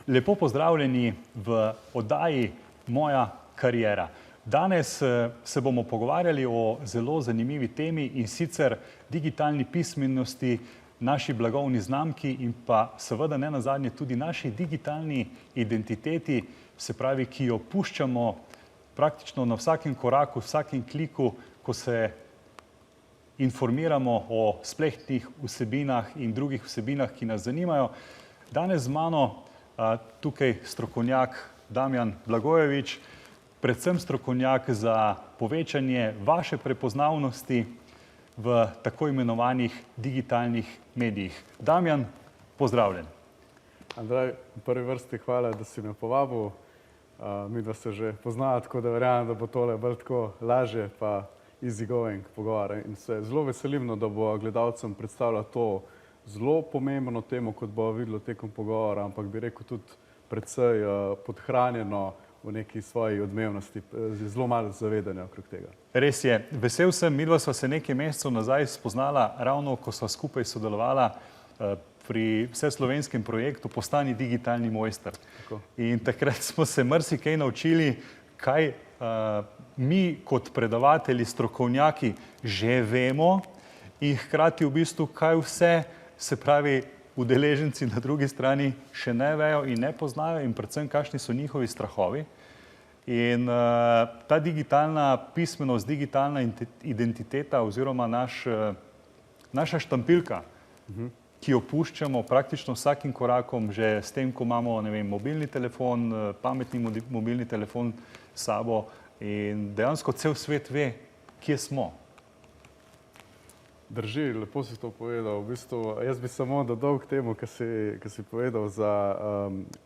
Lepo pozdravljeni v oddaji Moja kariera. Danes se bomo pogovarjali o zelo zanimivi temi, in sicer digitalni pismenosti, naši blagovni znamki in pa seveda ne nazadnje tudi naši digitalni identiteti, se pravi, ki jo puščamo praktično na vsakem koraku, vsakem kliku, ko se informiramo o spletnih vsebinah in drugih vsebinah, ki nas zanimajo. Danes z mano tukaj strokovnjak Damjan Blagojevič, predvsem strokovnjak za povečanje vaše prepoznavnosti v tako imenovanih digitalnih medijih. Damjan, pozdravljen. Andrej, v prvi vrsti hvala, da si me povabil. Midva se že poznava, tako da verjamem, da bo tole bolj tako lažje pa easy going pogovor. In se zelo veselim, da bo gledalcem predstavljal to zelo pomembno temo, kot bo videlo tekom pogovora, ampak bi rekel tudi precej podhranjeno v neki svoji odmevnosti, zelo malo zavedanja okrog tega. Res je. Vesel sem, midva sva se nekaj mesecev nazaj spoznala, ravno ko sva skupaj sodelovala pri vseslovenskem projektu Postani digitalni mojster. In takrat smo se marsikaj naučili, kaj mi kot predavatelji, strokovnjaki že vemo in hkrati v bistvu kaj vse, se pravi, udeleženci na drugi strani še ne vejo in ne poznajo in predvsem kakšni so njihovi strahovi. In ta digitalna pismenost, digitalna identiteta oziroma naša štampilka, ki jo puščamo praktično vsakim korakom, že s tem, ko imamo, ne vem, mobilni telefon, pametni mobilni telefon s sabo, in dejansko cel svet ve, kje smo. Drži, lepo si to povedal. V bistvu, jaz bi samo dodal k temu, kar si povedal za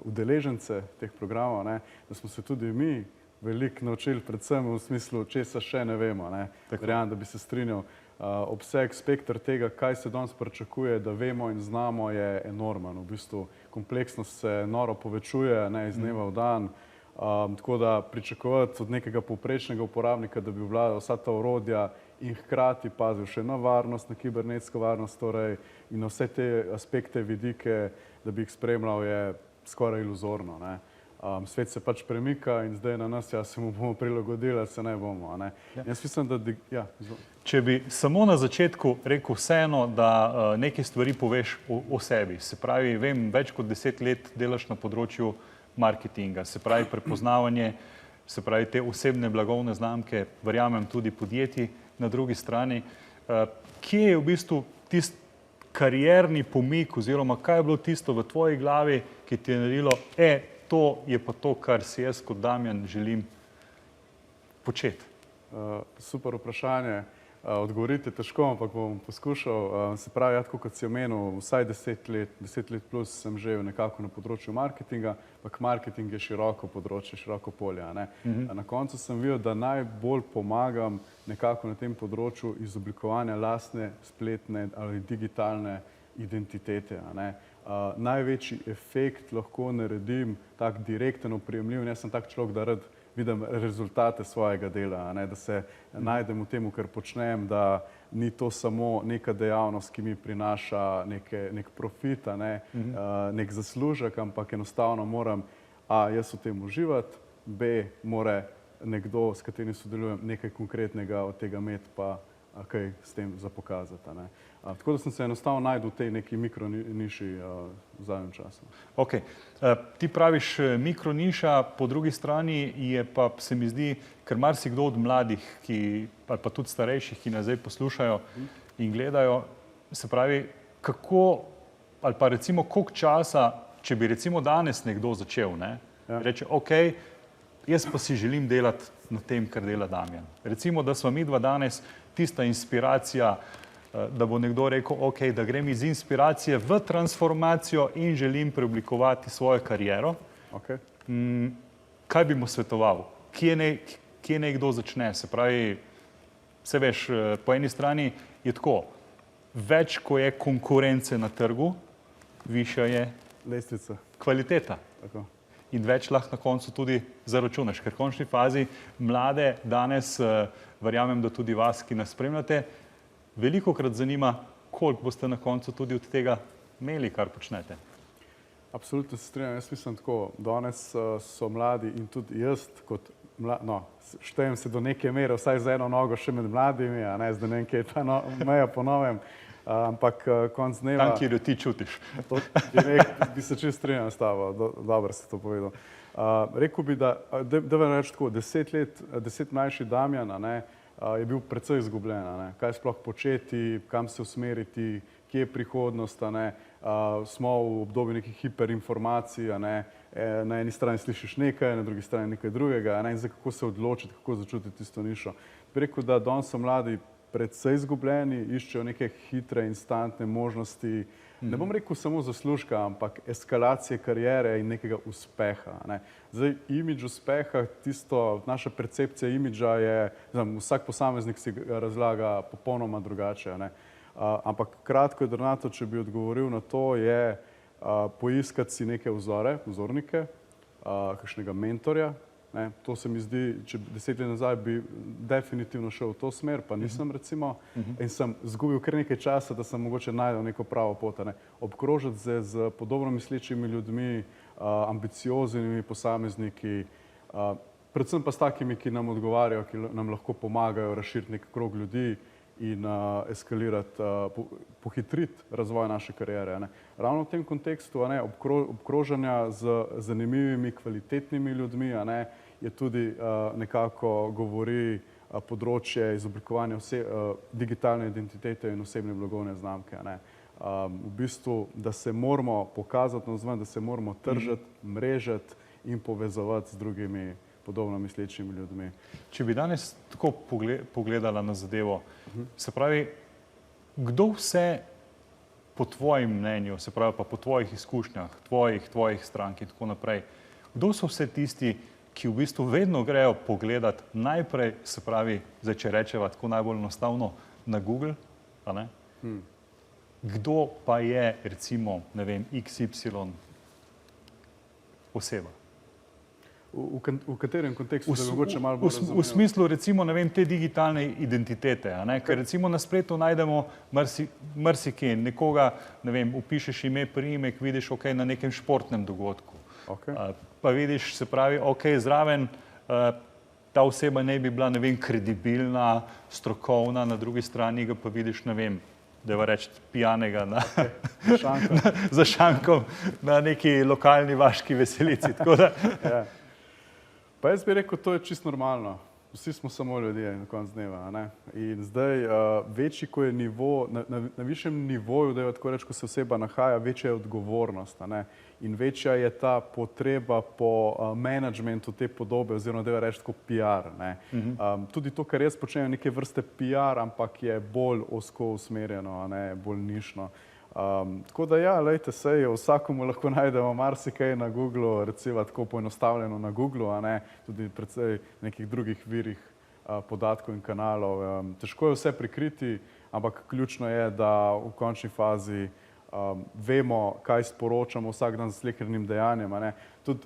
udeležence teh programov, da smo se tudi mi veliko naučili, predvsem v smislu, česa še ne vemo. Verjamem, da bi se strinjal. Obseg, spektr tega, kaj se danes pričakuje, da vemo in znamo, je enormen. V bistvu kompleksnost se noro povečuje iz dneva v dan. Tako da pričakovati od nekega povprečnega uporabnika, da bi obvladal vsa ta orodja in hkrati pazil še na varnost, na kibernetsko varnost, torej in na vse te aspekte, vidike, da bi jih spremljal, je skoraj iluzorno. Svet se pač premika in zdaj na nas, se mu bomo prilagodili, ali se ne bomo. Jaz mislim, da... Če bi samo na začetku rekel vseeno, da nekaj stvari poveš o sebi. Se pravi, vem, več kot 10 let delaš na področju marketinga, se pravi prepoznavanje, se pravi te osebne blagovne znamke, verjamem tudi podjetij na drugi strani. Kje je v bistvu tisti karierni pomik oziroma kaj je bilo tisto v tvoji glavi, ki ti je naredilo, to je pa to, kar si jaz kot Damjan želim početi? Super vprašanje. Odgovoriti je težko, ampak bom poskušal. Se pravi, tako kot si omenil, vsaj 10 let plus sem že nekako na področju marketinga, ampak marketing je široko področje, široko polje. Na koncu sem videl, da najbolj pomagam nekako na tem področju izoblikovanja lastne spletne ali digitalne identitete. Največji efekt lahko naredim tak direkten, oprijemljiv, jaz sem tak človek, da rad vidim rezultate svojega dela, da se najdem v tem, kar počnem, da ni to samo neka dejavnost, ki mi prinaša nek profit, nek zaslužek, ampak enostavno moram jaz v tem uživati, mora nekdo, s katerim sodelujem, nekaj konkretnega od tega imeti pa kaj s tem za pokazati. Tako da sem se enostavno najdel v tej neki mikroniši v zadnjem času. Ok. Ti praviš mikroniša, po drugi strani je pa, se mi zdi, ker marsikdo od mladih, ali pa tudi starejših, ki nas zdaj poslušajo in gledajo, se pravi, kako, ali pa recimo koliko časa, če bi recimo danes nekdo začel, reče, ok, jaz pa si želim delati na tem, kar dela Damjan. Recimo, da sva midva danes tista inspiracija, da bo nekdo rekel, ok, da grem iz inspiracije v transformacijo in želim preoblikovati svojo kariero. Kaj bi mu svetoval? Kje naj kdo začne? Se pravi, se veš, po eni strani je tako, več ko je konkurence na trgu, višja je lestvica, kvaliteta. In več lahko na koncu tudi zaračunaš, ker v končni fazi mlade danes, verjamem, da tudi vas, ki nas spremljate, velikokrat zanima, koliko boste na koncu tudi od tega imeli, kar počnete. Absolutno se strinjam, jaz mislim tako, danes so mladi in tudi jaz kot štejem se do neke mere, vsaj z eno nogo še med mladimi, a ne, zdaj ne vem, kje je ta meja po novem, ampak konc dneva... Tam, kjer jo ti čutiš. Bi se čisto strinjal s tabo, dobro si to povedal. Rekel bi, da vam reči tako, 10 mlajši Damjan, a ne, je bil precej izgubljen, a ne, kaj sploh početi, kam se usmeriti, kje je prihodnost, a ne, smo v obdobju nekih hiperinformacij, a ne, na eni strani slišiš nekaj, na drugi strani nekaj drugega, a ne, in zdaj kako se odločiti, kako začutiti tisto nišo. Bi rekel, da danes so mladi predvsej izgubljeni, iščejo neke hitre, instantne možnosti, ne bom rekel samo zaslužka, ampak eskalacije kariere in nekega uspeha, a ne. Zdaj, imidž uspeha, tisto, naša percepcija imidža je, vsak posameznik si ga razlaga popolnoma drugače, a ne. Ampak kratko jedrnato, če bi odgovoril na to, je poiskati si neke vzornike, kakšnega mentorja, ne. To se mi zdi, če 10 let nazaj bi definitivno šel v to smer, pa nisem recimo, in sem izgubil kar nekaj časa, da sem mogoče najdel neko pravo pot, a ne. Obkrožiti se z podobno mislečimi ljudmi, ambicioznimi posamezniki, predvsem pa s takimi, ki nam odgovarjajo, ki nam lahko pomagajo razširiti nek krog ljudi in eskalirati, pohitriti razvoj naše kariere, a ne. Ravno v tem kontekstu, a ne, obkrožanja z zanimivimi, kvalitetnimi ljudmi, a ne, je tudi nekako govori področje izoblikovanja digitalne identitete in osebne blagovne znamke, a ne. V bistvu, da se moramo pokazati navzven, da se moramo tržiti, mrežiti in povezovati z drugimi podobno mislečimi ljudmi. Če bi danes tako pogledala na zadevo, se pravi, kdo vse po tvojem mnenju, se pravi pa po tvojih izkušnjah, tvojih strank in tako naprej, kdo so vse tisti, ki v bistvu vedno grejo pogledat najprej, se pravi, zdaj če rečeva tako najbolj enostavno, na Google, a ne? Kdo pa je, recimo, ne vem, XY oseba? V katerem kontekstu, da bi mogoče malo bolj razumel? V smislu, recimo, ne vem, te digitalne identitete, a ne, ker recimo na spletu najdemo marsikje, nekoga, ne vem, vpišeš ime, priimek, vidiš, ok, na nekem športnem dogodku. Pa vidiš, se pravi, ok, zraven ta oseba ne bi bila, ne vem, kredibilna, strokovna, na drugi strani ga pa vidiš, ne vem, da va reči pijanega za šankom na neki lokalni vaški veselici, tako da... Pa jaz bi rekel, to je čisto normalno. Vsi smo samo ljudje na koncu dneva, a ne. In zdaj, večji, ko je nivo, na višjem nivoju, da je tako reči, ko se oseba nahaja, večja je odgovornost, a ne. In večja je ta potreba po menedžmentu te podobe, oziroma da je reči tako PR, ne. Tudi to, kar jaz počnem, je neke vrste PR, ampak je bolj ozko usmerjeno, a ne, bolj nišno. Tako da ja, lejte, sej vsakomu lahko najdemo marsikaj na Googlu, recimo tako poenostavljeno na Googlu, a ne, tudi precej nekih drugih virih podatkov in kanalov. Težko je vse prikriti, ampak ključno je, da v končni fazi vemo, kaj sporočamo vsak dan z slehernim dejanjem, a ne. To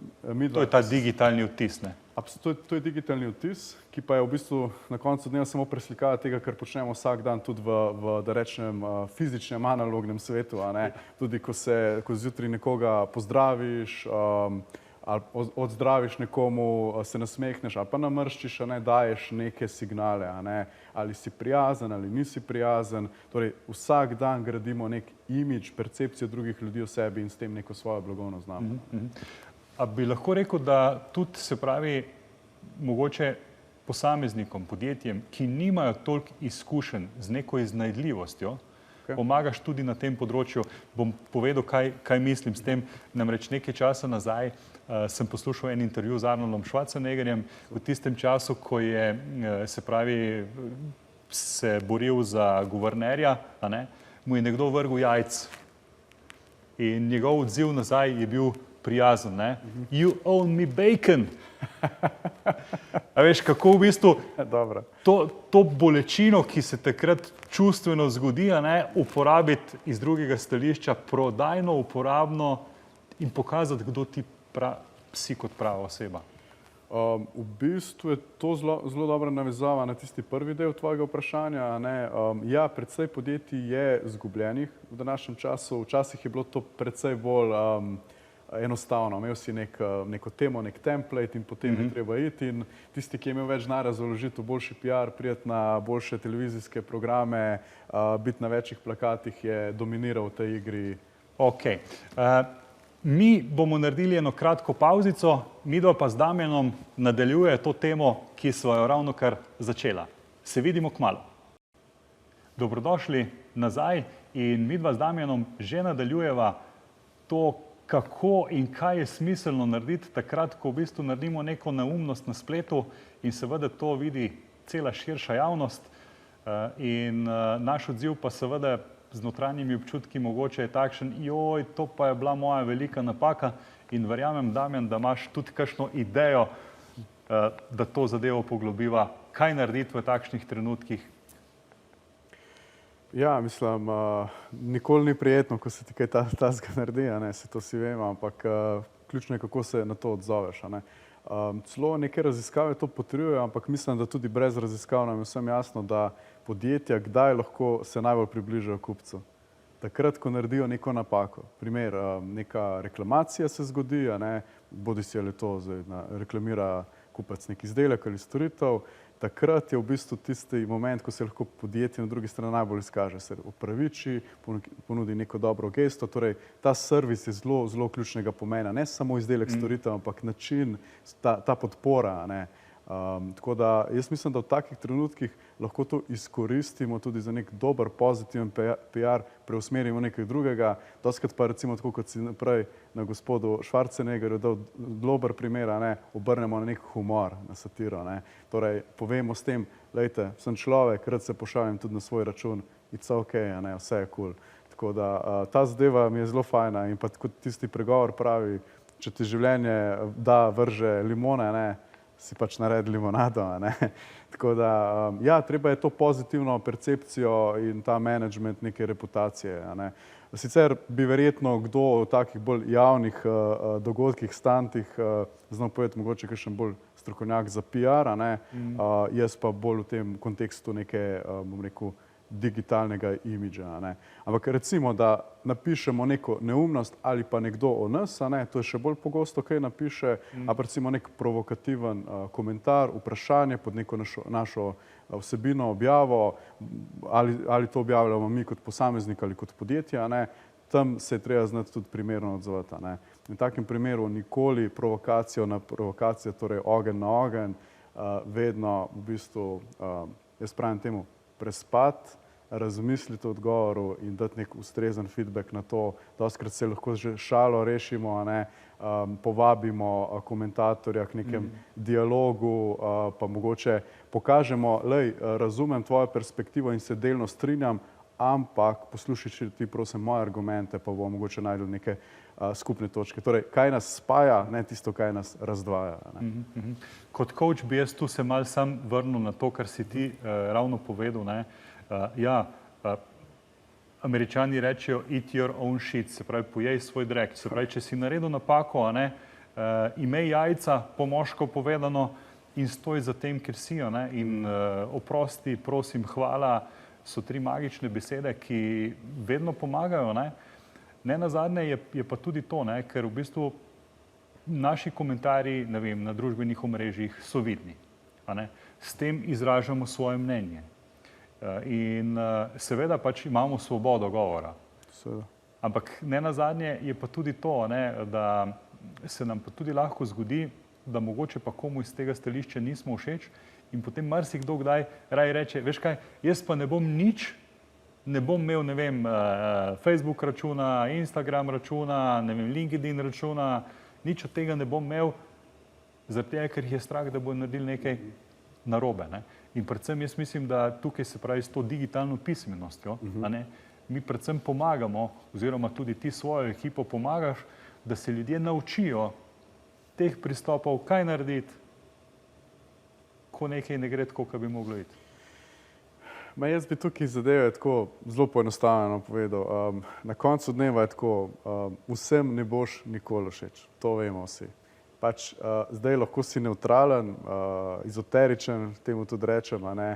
je ta digitalni vtis, ne? To je digitalni vtis, ki pa je v bistvu na koncu dneva samo preslikava tega, kar počnemo vsak dan tudi v da rečem, fizičnem, analognem svetu, a ne. Tudi ko zjutraj nekoga pozdraviš, ali odzdraviš nekomu, se nasmehneš ali pa namrščiš, a ne, daješ neke signale, a ne. Ali si prijazen ali nisi prijazen. Torej, vsak dan gradimo nek imidž, percepcijo drugih ljudi o sebi in s tem neko svojo blagovno znamko. A bi lahko rekel, da tudi, se pravi, mogoče posameznikom, podjetjem, ki nimajo toliko izkušenj z neko iznajdljivostjo, pomagaš tudi na tem področju? Bom povedal, kaj mislim s tem. Namreč nekaj časa nazaj sem poslušal en intervju z Arnoldom Schwarzeneggerjem v tistem času, ko je, se pravi, se boril za guvernerja, a ne, mu je nekdo vrgel jajc. In njegov odziv nazaj je bil prijazen, ne? You owe me bacon. A veš, kako v bistvu to bolečino, ki se takrat čustveno zgodi, a ne, uporabiti iz drugega stališča, prodajno, uporabno in pokazati, kdo ti si kot prava oseba. V bistvu je to zelo dobra navezava na tisti prvi del tvojega vprašanja, a ne. Ja, precej podjetij je izgubljenih v današnjem času. Včasih je bilo to precej bolj enostavno. Imel si neko temo, nek template in potem je treba iti in tisti, ki je imel več denarja za vložiti v boljši PR, priti na boljše televizijske programe, biti na večjih plakatih, je dominiral v tej igri. Ok. Mi bomo naredili eno kratko pauzico, midva pa z Damjanom nadaljuje to temo, ki sva jo ravno kar začela. Se vidimo kmalu. Dobrodošli nazaj in midva z Damjanom že nadaljujeva to, kako in kaj je smiselno narediti takrat, ko v bistvu naredimo neko neumnost na spletu in seveda to vidi cela širša javnost in naš odziv pa seveda z notranjimi občutki mogoče je takšen, joj, to pa je bila moja velika napaka in verjamem, Damjan, da imaš tudi kakšno idejo, da to zadevo poglobiva, kaj narediti v takšnih trenutkih. Ja, mislim, nikoli ni prijetno, ko se ti kaj tazga naredi, se to vsi vemo, ampak ključno je, kako se na to odzoveš. Celo neke raziskave to potrjujejo, ampak mislim, da tudi brez raziskav nam je vsem jasno, da podjetja kdaj lahko se najbolj približajo kupcu. Takrat, ko naredijo neko napako. Primer, neka reklamacija se zgodi, bodisi ali to reklamira kupec nek izdelek ali storitev, takrat je v bistvu tisti moment, ko se lahko podjetje na drugi strani najbolj izkaže, se opraviči, ponudi neko dobro gesto, torej ta servis je zelo, zelo ključnega pomena, ne samo izdelek storitev, ampak način, ta podpora. Tako da jaz mislim, da v takih trenutkih lahko to izkoristimo tudi za nek dober, pozitiven PR, preusmerimo nekaj drugega. Dostikrat pa recimo tako, kot si naprej na gospodu Schwarzeneggerju dal dober primer, obrnemo na nek humor, na satiro. Torej, povemo s tem, lejte, sem človek, rad se pošalim tudi na svoj račun, it's ok, vse je cool. Tako da ta zadeva mi je zelo fajna in pa kot tisti pregovor pravi, če ti življenje da vrže limone, si pač naredi limonado. Tako da, ja, treba je to pozitivno percepcijo in ta management neke reputacije. Sicer bi verjetno kdo v takih bolj javnih dogodkih, stantih, znal povedati mogoče kakšen bolj strokovnjak za PR, jaz pa bolj v tem kontekstu neke, bom rekel, digitalnega imidža. Ampak recimo, da napišemo neko neumnost ali pa nekdo o nas, to je še bolj pogosto, kaj napiše, a recimo nek provokativen komentar, vprašanje pod neko našo vsebino, objavo, ali to objavljamo mi kot posameznik ali kot podjetje, tam se je treba znati tudi primerno odzvati. V takem primeru nikoli provokacijo na provokacijo, torej ogenj na ogenj, vedno v bistvu, jaz pravim temu, prespati, razmisliti o odgovoru in dati nek ustrezen feedback na to. Dostikrat se lahko že šalo rešimo, povabimo komentatorja k nekem dialogu, pa mogoče pokažemo, lej, razumem tvojo perspektivo in se delno strinjam, ampak poslušaj ti prosim moje argumente, pa bomo mogoče najdel neke skupne točke. Torej, kaj nas spaja, ne tisto, kaj nas razdvaja. Kot coach bi jaz tu se malo sam vrnil na to, kar si ti ravno povedal. Ja, Američani rečejo eat your own shit, se pravi pojej svoj drek. Se pravi, če si naredil napako, imej jajca, po moško povedano, in stoj za tem, ker si. In oprosti, prosim, hvala, so 3 magične besede, ki vedno pomagajo. Nenazadnje je pa tudi to, ker v bistvu naši komentarji, ne vem, na družbenih omrežjih so vidni. S tem izražamo svoje mnenje. In seveda pač imamo svobodo govora. Ampak nenazadnje je pa tudi to, da se nam pa tudi lahko zgodi, da mogoče pa komu iz tega stališča nismo všeč in potem marsikdo kdaj raje reče, veš kaj, jaz pa ne bom nič, ne bom imel, ne vem, Facebook računa, Instagram računa, ne vem, LinkedIn računa, nič od tega ne bom imel, zaradi tega, ker jih je strah, da bodo naredili nekaj narobe. In predvsem jaz mislim, da tukaj se pravi s to digitalno pismenostjo, mi predvsem pomagamo, oziroma tudi ti svojo ekipo pomagaš, da se ljudje naučijo teh pristopov, kaj narediti, ko nekaj ne gre tako, kot bi moglo iti. Jaz bi tukaj zadeve tako zelo poenostavljeno povedal. Na koncu dneva je tako, vsem ne boš nikoli všeč, to vemo vsi. pač zdaj lahko si neutralen, ezoteričen, temu tudi rečem, a ne,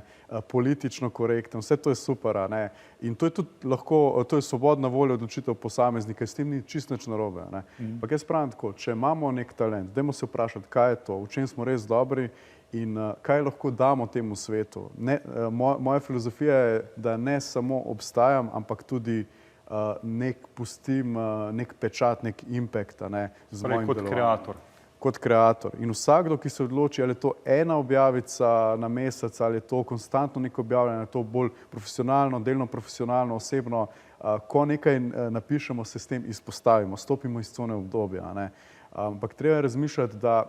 politično korekten, vse to je super, a ne. In to je tudi lahko, to je svobodna volja odločitev posameznika, s tem ni čisto nič narobe, a ne. Ampak jaz pravim tako, če imamo nek talent, dajmo se vprašati, kaj je to, v čem smo res dobri in kaj lahko damo temu svetu. Moja filozofija je, da ne samo obstajam, ampak tudi pustim nek pečat, nek impact, a ne, z mojim kot delovanjem. kreator. Kot kreator. In vsakdo, ki se odloči, ali je to ena objavica na mesec, ali je to konstantno neko objavljanje, ali je to bolj profesionalno, delno profesionalno, osebno, ko nekaj napišemo, se s tem izpostavimo, stopimo iz cone obdobja, a ne. Ampak treba je razmišljati, da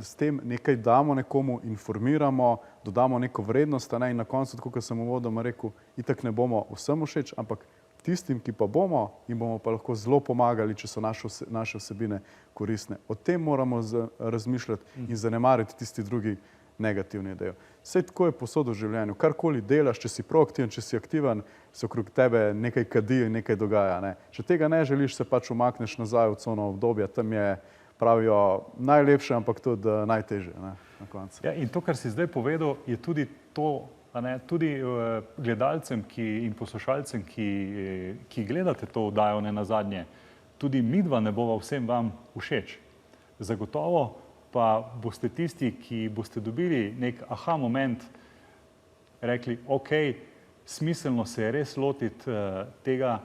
s tem nekaj damo nekomu, informiramo, dodamo neko vrednost, a ne, in na koncu, tako kot sem uvodoma rekel, itak ne bomo vsem všeč, ampak tistim, ki pa bomo, jim bomo pa lahko zelo pomagali, če so naše vsebine koristne. O tem moramo razmišljati in zanemariti tisti drugi negativni del. Vse tako je povsod v življenju. Karkoli delaš, če si proaktiven, če si aktiven, se okrog tebe nekaj kadi in nekaj dogaja, ne. Če tega ne želiš, se pač umakneš nazaj v cono obdobja, tam je, pravijo, najlepše, ampak tudi najtežje, ne, na koncu. Ja, in to, kar si zdaj povedal, je tudi to, a ne, tudi gledalcem in poslušalcem, ki gledate to oddajo nenazadnje, tudi midva ne bova vsem vam všeč. Zagotovo pa boste tisti, ki boste dobili nek aha moment, rekli, ok, smiselno se je res lotiti tega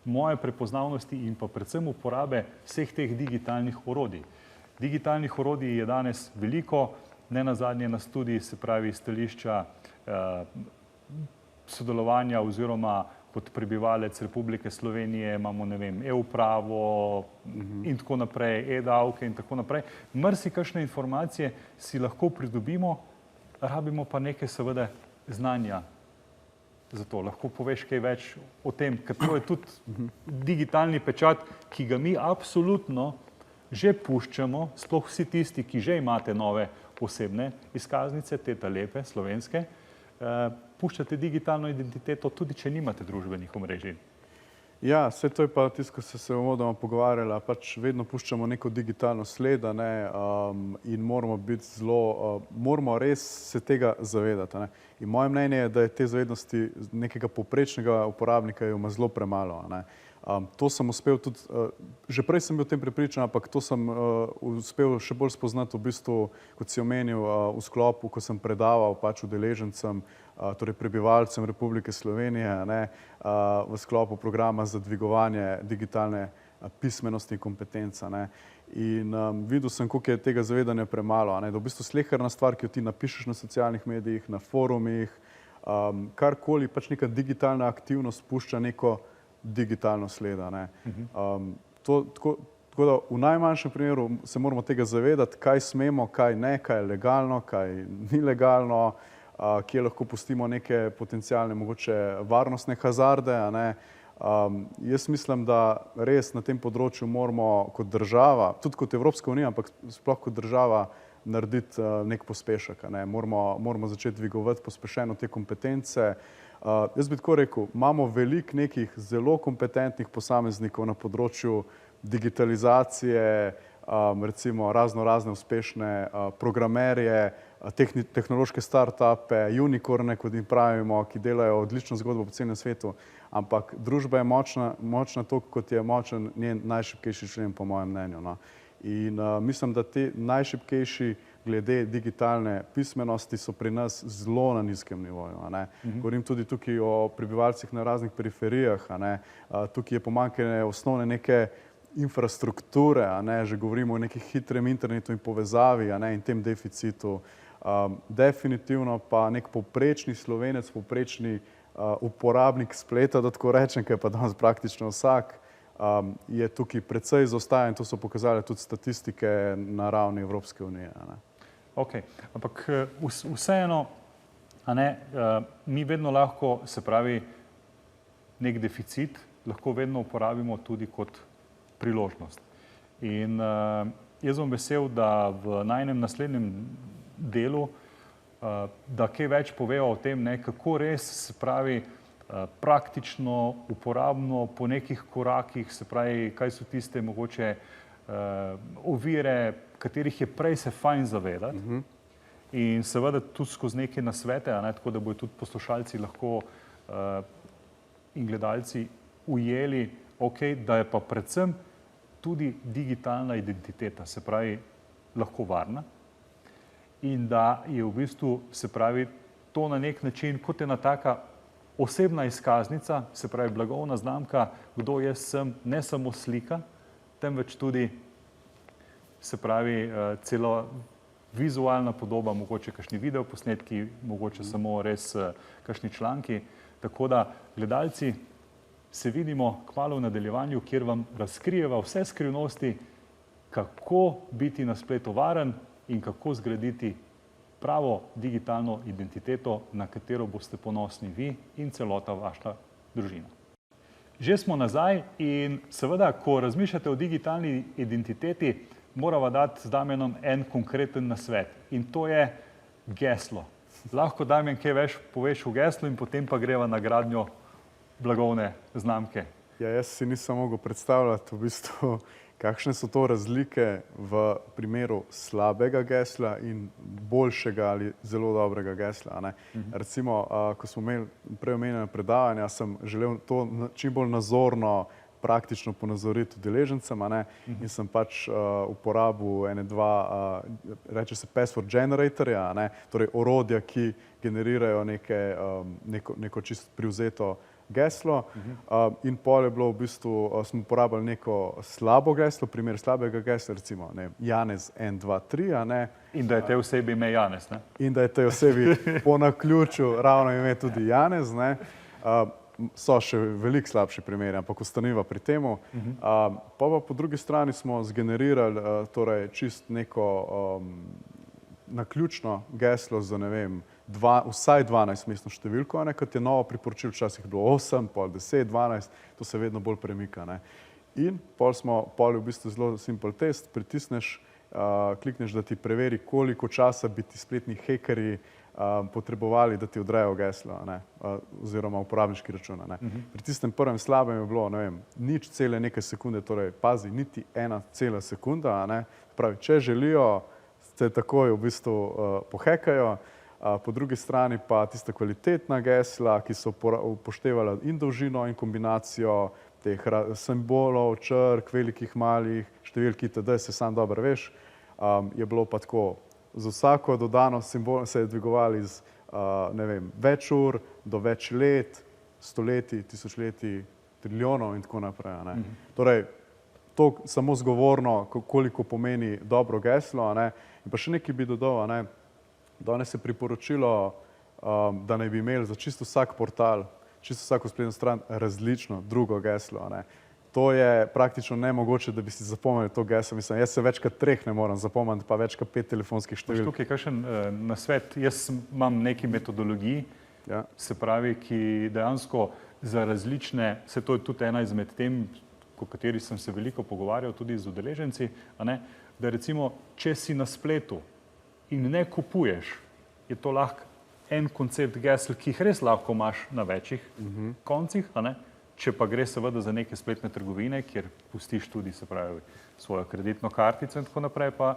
moje prepoznavnosti in pa predvsem uporabe vseh teh digitalnih orodij. Digitalnih orodij je danes veliko, nenazadnje nas tudi, se pravi, stališča sodelovanja oziroma kot prebivalec Republike Slovenije imamo, ne vem, e-upravo in tako naprej, e-davke in tako naprej. Marsikakšne informacije si lahko pridobimo, rabimo pa nekaj seveda znanja za to. Lahko poveš kaj več o tem, ker to je tudi digitalni pečat, ki ga mi absolutno že puščamo, sploh vsi tisti, ki že imate nove osebne izkaznice, te lepe, slovenske, puščate digitalno identiteto, tudi če nimate družbenih omrežij. Ja, vse to je pa tisto, ko se uvodoma pogovarjala, pač vedno puščamo neko digitalno sled, ne, in moramo biti zelo, moramo res se tega zavedati, ne. In moje mnenje je, da je te zavednosti nekega povprečnega uporabnika ima zelo premalo, ne. To sem uspel tudi, že prej sem bil o tem prepričan, ampak to sem uspel še bolj spoznati v bistvu, kot si omenil, v sklopu, ko sem predaval pač udeležencem, torej prebivalcem Republike Slovenije, ne, v sklopu programa za dvigovanje digitalne pismenosti in kompetenca, ne. In videl sem, koliko je tega zavedanja premalo, ne, da v bistvu sleherna stvar, ki jo ti napišeš na socialnih medijih, na forumih, karkoli, pač neka digitalna aktivnost pušča neko digitalno sleda, ne. Tako da v najmanjšem primeru se moramo tega zavedati, kaj smemo, kaj ne, kaj je legalno, kaj ni legalno, kje lahko pustimo neke potencialne, mogoče varnostne hazarde, a ne. Jaz mislim, da res na tem področju moramo kot država, tudi kot Evropska unija, ampak sploh kot država narediti nek pospešek, a ne. Moramo začeti dvigovati pospešeno te kompetence. Jaz bi tako rekel, imamo veliko nekih zelo kompetentnih posameznikov na področju digitalizacije, recimo razne uspešne programerje, tehnološke start-upe, unicorne, kot jim pravimo, ki delajo odlično zgodbo po celem svetu, ampak družba je močna toliko, kot je močen njen najšibkejši člen, po mojem mnenju, no. In mislim, da ti najšibkejši glede digitalne pismenosti so pri nas zelo na nizkem nivoju, a ne. Govorim tudi tukaj o prebivalcih na raznih periferijah, a ne. Tukaj je pomanjkanje osnovne neke infrastrukture, a ne, že govorimo o nekem hitrem internetu in povezavi, a ne, in tem deficitu. Definitivno pa nek povprečni Slovenec, povprečni uporabnik spleta, da tako rečem, ker je pa danes praktično vsak, je tukaj precej zaostaja in to so pokazale tudi statistike na ravni Evropske unije, a ne. Ok, ampak vseeno, a ne, mi vedno lahko, se pravi, nek deficit lahko vedno uporabimo tudi kot priložnost. In jaz bom vesel, da v najnem naslednjem delu, da kaj več povejo o tem, ne, kako res, se pravi, praktično, uporabno, po nekih korakih, se pravi, kaj so tiste mogoče ovire, katerih je prej se fajn zavedati in seveda tudi skozi neke nasvete, tako da bodo tudi poslušalci lahko in gledalci ujeli, da je pa predvsem tudi digitalna identiteta, se pravi, lahko varna in da je v bistvu, se pravi, to na nek način kot ena taka osebna izkaznica, se pravi, blagovna znamka, kdo jaz sem, ne samo slika, temveč tudi, se pravi, celo vizualna podoba, mogoče kakšni videoposnetki, mogoče samo res kakšni članki. Tako da, gledalci, se vidimo kmalu v nadaljevanju, kjer vam razkrijeva vse skrivnosti, kako biti na spletu varen in kako zgraditi pravo digitalno identiteto, na katero boste ponosni vi in celota vaša družina. Že smo nazaj in seveda, ko razmišljate o digitalni identiteti, morava dati z Damjanom en konkreten nasvet in to je geslo. Lahko, Damjan, kaj več poveš o geslu in potem pa greva na gradnjo blagovne znamke. Ja, jaz si nisem mogel predstavljati v bistvu, kakšne so to razlike v primeru slabega gesla in boljšega ali zelo dobrega gesla. Recimo, ko smo imeli prej omenjena predavanja, sem želel to čim bolj nazorno, praktično ponazoriti udeležencem in sem pač uporabil reče se password generatorja, torej orodja, ki generirajo neko čisto privzeto geslo in pol je bilo v bistvu, smo uporabili neko slabo geslo, primer slabega gesla, recimo Janez 1, 2, 3. In da je tej osebi ime Janez, ne? In da je tej osebi po naključju ravno ime tudi Janez, ne. So še veliko slabši primeri, ampak ostaniva pri temu. Pa po drugi strani smo zgenerirali torej čist neko naključno geslo za, ne vem, vsaj 12-mestno številko, kot je novo priporočil, včasih je bilo 8, pol 10, 12, to se vedno bolj premika. In pol je v bistvu zelo simpel test, pritisneš, klikneš, da ti preveri, koliko časa bi ti spletni hekerji potrebovali, da ti odrejo geslo, oziroma uporabniški račun. Pri tistem prvem slabem je bilo, ne vem, 0,nekaj sekunde, torej pazi, niti 1,1 sekunda. Pravi, če želijo, se takoj v bistvu pohekajo. Po drugi strani pa tista kvalitetna gesla, ki so upoštevala in dolžino in kombinacijo teh simbolov, črk, velikih, malih, številk itd., se sam dobro veš, je bilo pa tako, za vsako dodano simbol se je dvigovali iz, ne vem, več ur do več let, stoletij, tisočletij, trilijonov in tako naprej. Torej, to samo zgovorno, koliko pomeni dobro geslo. In pa še nekaj bi dodal, danes je priporočilo, da naj bi imeli za čisto vsak portal, čisto vsako spletno stran različno drugo geslo. To je praktično nemogoče, da bi si zapomnili to geslo. Mislim, jaz se večkrat 3 ne moram zapomniti, pa večkrat 5 telefonskih številk. Tukaj kakšen nasvet, jaz imam neki metodologiji, se pravi, ki dejansko za različne, to je tudi ena izmed tem, o kateri sem se veliko pogovarjal tudi z udeleženci, da recimo, če si na spletu in ne kupuješ, je to lahko en koncept gesel, ki jih res lahko imaš na večjih koncih, če pa gre seveda za neke spletne trgovine, kjer pustiš tudi, se pravi, svojo kreditno kartico in tako naprej, pa...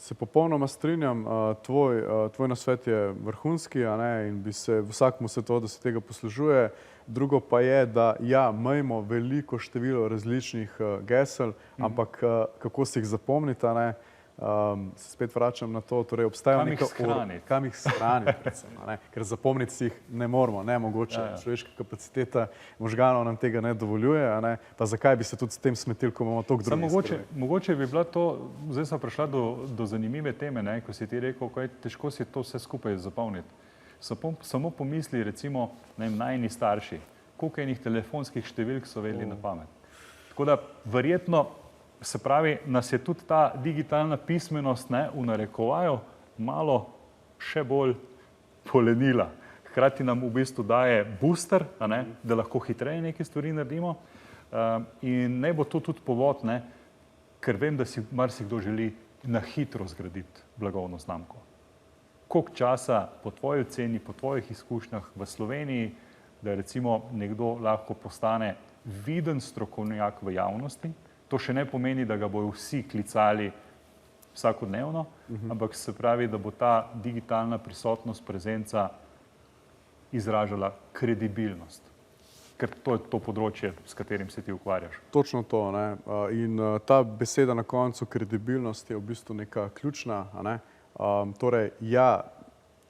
Se popolnoma strinjam, tvoj nasvet je vrhunski in bi se vsakmu se to, da se tega poslužuje. Drugo pa je, da imamo veliko število različnih gesel, ampak kako si jih zapomniti, se spet vračam na to, torej obstajajo neka kam jih shraniti, predvsem, ker zapomniti si jih ne moramo, nemogoče, človeška kapaciteta možganov nam tega ne dovoljuje, pa zakaj bi se tudi s tem smetili, ko imamo toliko drugih skrbi. Mogoče bi bila to, zdaj sem prišla do zanimive teme, ko si ti rekel, kaj težko si to vse skupaj zapomniti. Samo pomisli, recimo, najini starši, koliko enih telefonskih številk so vedeli na pamet. Tako da verjetno, se pravi, nas je tudi ta digitalna pismenost v narekovaju malo še bolj polenila. Hkrati nam v bistvu daje booster, da lahko hitreje neke stvari naredimo in naj bo to tudi povod, ker vem, da si marsikdo želi na hitro zgraditi blagovno znamko. Koliko časa po tvoji oceni, po tvojih izkušnjah v Sloveniji, da recimo nekdo lahko postane viden strokovnjak v javnosti, To še ne pomeni, da ga bodo vsi klicali vsakodnevno, ampak se pravi, da bo ta digitalna prisotnost, prezenca izražala kredibilnost. Ker to je to področje, s katerim se ti ukvarjaš. Točno to, ne. In ta beseda na koncu, kredibilnost, je v bistvu neka ključna, a ne. Torej, ja,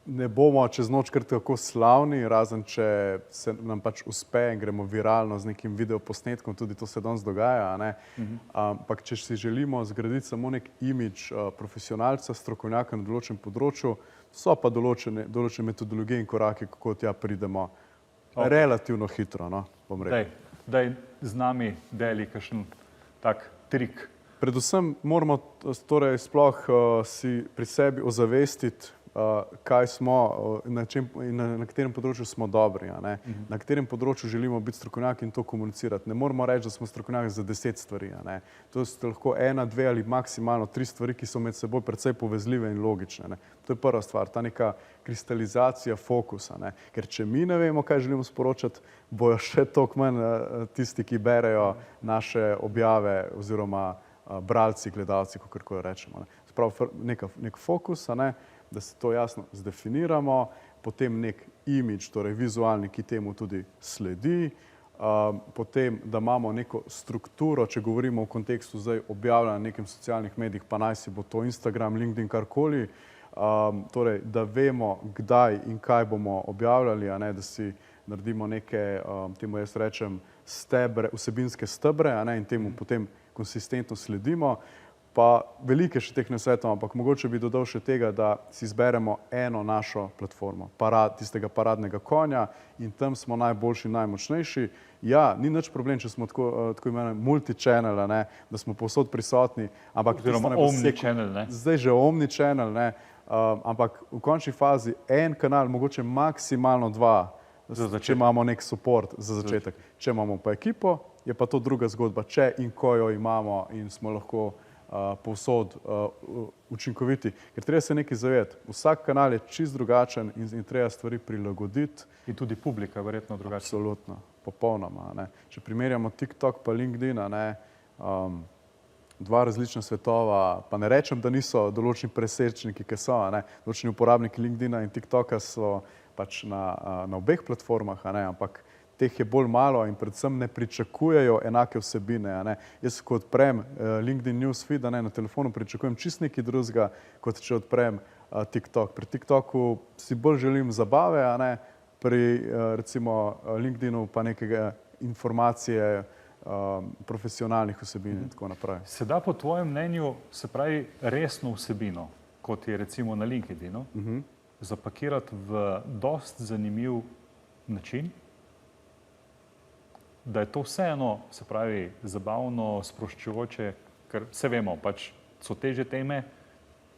ne bomo čez noč kar tako slavni, razen če se nam pač uspe in gremo viralno z nekim videoposnetkom, tudi to se danes dogaja, a ne. Ampak če si želimo zgraditi samo nek imidž profesionalca, strokovnjaka na določenem področju, so pa določene metodologije in koraki, kako tja pridemo relativno hitro, no, bom rekel. Daj z nami deli kakšen tak trik. Predvsem moramo torej sploh si pri sebi ozavestiti, kaj smo, na katerem področju smo dobri, a ne. Na katerem področju želimo biti strokovnjaki in to komunicirati. Ne moramo reči, da smo strokovnjaki za 10 stvari, a ne. To so lahko 1, 2 ali maksimalno 3 stvari, ki so med seboj precej povezljive in logične, ne. To je prva stvar, ta neka kristalizacija fokusa, ne. Ker če mi ne vemo, kaj želimo sporočati, bojo še toliko manj tisti, ki berejo naše objave oziroma bralci, gledalci, kakorkoli rečemo, ne. Se pravi, nek fokus, a ne, da se to jasno zdefiniramo, potem nek imidž, torej vizualni, ki temu tudi sledi, potem, da imamo neko strukturo, če govorimo v kontekstu zdaj objavljanja na nekem socialnih medijih, pa naj si bo to Instagram, LinkedIn, karkoli, torej, da vemo, kdaj in kaj bomo objavljali, a ne, da si naredimo neke, temu jaz rečem, stebre, vsebinske stebre, a ne, in temu potem konsistentno sledimo. Pa veliko je še teh nasvetov, ampak mogoče bi dodal še tega, da si izberemo eno našo platformo, tistega paradnega konja in tam smo najboljši, najmočnejši. Ja, ni nič problem, če smo tako imenovani multi-channel, ne, da smo povsod prisotni, ampak oziroma omni-channel, ne. Zdaj že omni-channel, ne, ampak v končni fazi en kanal, mogoče maksimalno 2, če imamo nek support za začetek. Če imamo pa ekipo, je pa to druga zgodba, če in ko jo imamo in smo lahko povsod učinkoviti. Ker treba se nekaj zavedati. Vsak kanal je čisto drugačen in treba stvari prilagoditi. In tudi publika je verjetno drugačna. Absolutno, popolnoma, ne. Če primerjamo TikTok pa LinkedIn, ne, dva različna svetova, pa ne rečem, da niso določeni presečniki, ki so, ne. Določeni uporabniki LinkedIna in TikToka so pač na obeh platformah, a ne, ampak teh je bolj malo in predvsem ne pričakujejo enake vsebine, a ne. Jaz, ko odprem LinkedIn Newsfeed, a ne, na telefonu pričakujem čisto nekaj drugega, kot če odprem TikTok. Pri TikToku si bolj želim zabave, a ne, pri recimo LinkedInu pa nekega informacije, profesionalnih vsebin in tako naprej. Se da po tvojem mnenju, se pravi, resno vsebino, kot je recimo na LinkedInu, zapakirati v dosti zanimiv način, da je to vseeno, se pravi, zabavno, sproščujoče, ker vse vemo, pač so težje teme,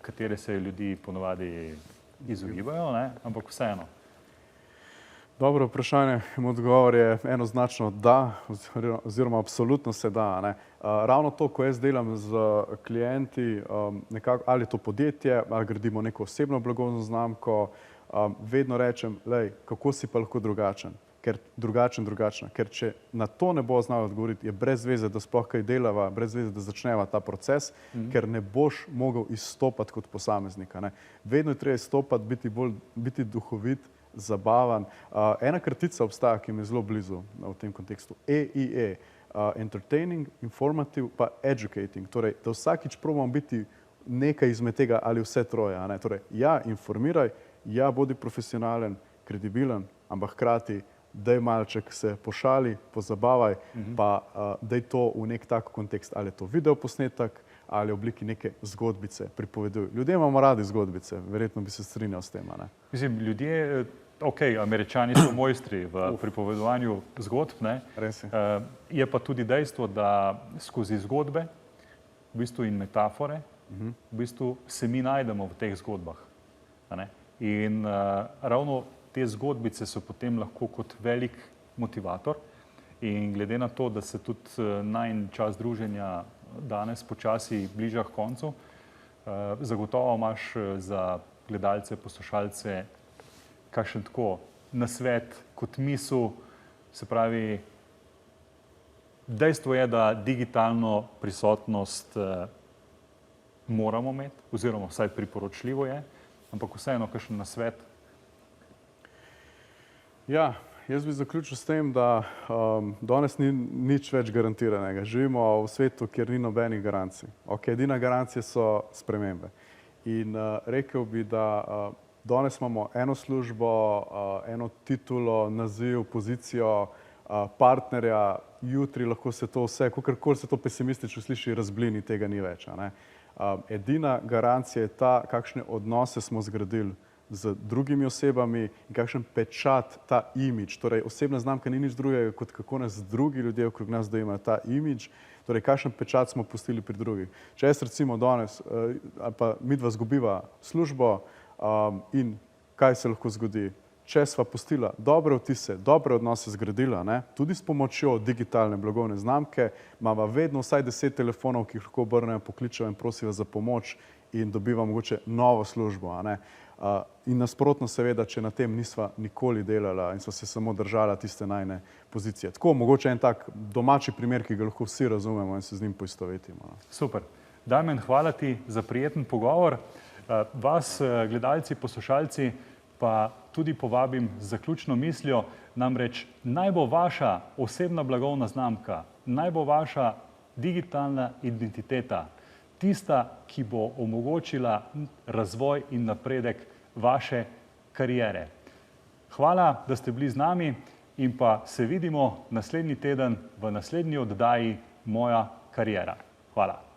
katere se ljudi ponavadi izogibajo, ne, ampak vseeno. Dobro vprašanje, odgovor je enoznačno da, oziroma absolutno se da, ne. Ravno to, ko jaz delam z klienti, nekako, ali je to podjetje, ali gradimo neko osebno blagovno znamko, vedno rečem, glej, kako si pa lahko drugačen. Ker drugačna. Ker če na to ne bo znal odgovoriti, je brez veze, da sploh kaj delava, brez veze, da začneva ta proces, ker ne boš mogel izstopati kot posameznik, a ne. Vedno je treba izstopati, biti duhovit, zabaven. Ena kratica obstaja, ki mi je zelo blizu v tem kontekstu. EIE, entertaining, informative, pa educating. Torej, da vsakič probamo biti nekaj izmed tega ali vse troje, a ne. Torej, ja, informiraj, ja, bodi profesionalen, kredibilen, ampak hkrati daj malček se pošali, pozabavaj, pa daj to v nek tak kontekst, ali je to videoposnetek, ali v obliki neke zgodbice, pripoveduj. Ljudje imamo radi zgodbice, verjetno bi se strinjal s tem, a ne. Mislim, ljudje, Američani so mojstri v pripovedovanju zgodb, ne. Res je. Je pa tudi dejstvo, da skozi zgodbe, v bistvu in metafore, v bistvu se mi najdemo v teh zgodbah, a ne. In ravno te zgodbice so potem lahko kot velik motivator in glede na to, da se tudi najin čas druženja danes počasi bliža k koncu, zagotovo imaš za gledalce, poslušalce kakšen tako nasvet kot misel, se pravi, Dejstvo je, da digitalno prisotnost moramo imeti, oziroma vsaj priporočljivo je, ampak vseeno kakšen nasvet. Ja, jaz bi zaključil s tem, da danes ni nič več garantiranega. Živimo v svetu, kjer ni nobenih garancij. Edina garancija so spremembe. In rekel bi, da danes imamo eno službo, eno titulo, naziv, pozicijo, partnerja, jutri lahko se to vse, kakorkoli se to pesimistično sliši, razblini, tega ni več. Edina garancija je ta, kakšne odnose smo zgradili z drugimi osebami in kakšen pečat, ta imidž, torej osebna znamka ni nič drugega, kot kako nas drugi ljudje okrog nas dojemajo, ta imidž, torej kakšen pečat smo pustili pri drugih. Če jaz recimo danes, ali pa midva zgubiva službo in kaj se lahko zgodi, če sva pustila dobre vtise, dobre odnose zgradila, tudi s pomočjo digitalne blagovne znamke, imava vedno vsaj 10 telefonov, ki jih lahko obrnejo, pokličejo in prosijo za pomoč in dobiva mogoče novo službo. In nasprotno seveda, če na tem nisva nikoli delala in sva se samo držala tiste najne pozicije. Tako, mogoče en tak domači primer, ki ga lahko vsi razumemo in se z njim poistovetimo. Super. Damjan, hvala ti za prijeten pogovor. Vas, gledalci, poslušalci, pa tudi povabim z zaključno mislijo, namreč naj bo vaša osebna blagovna znamka, naj bo vaša digitalna identiteta tista, ki bo omogočila razvoj in napredek vaše kariere. Hvala, da ste bili z nami in pa se vidimo naslednji teden v naslednji oddaji Moja kariera. Hvala.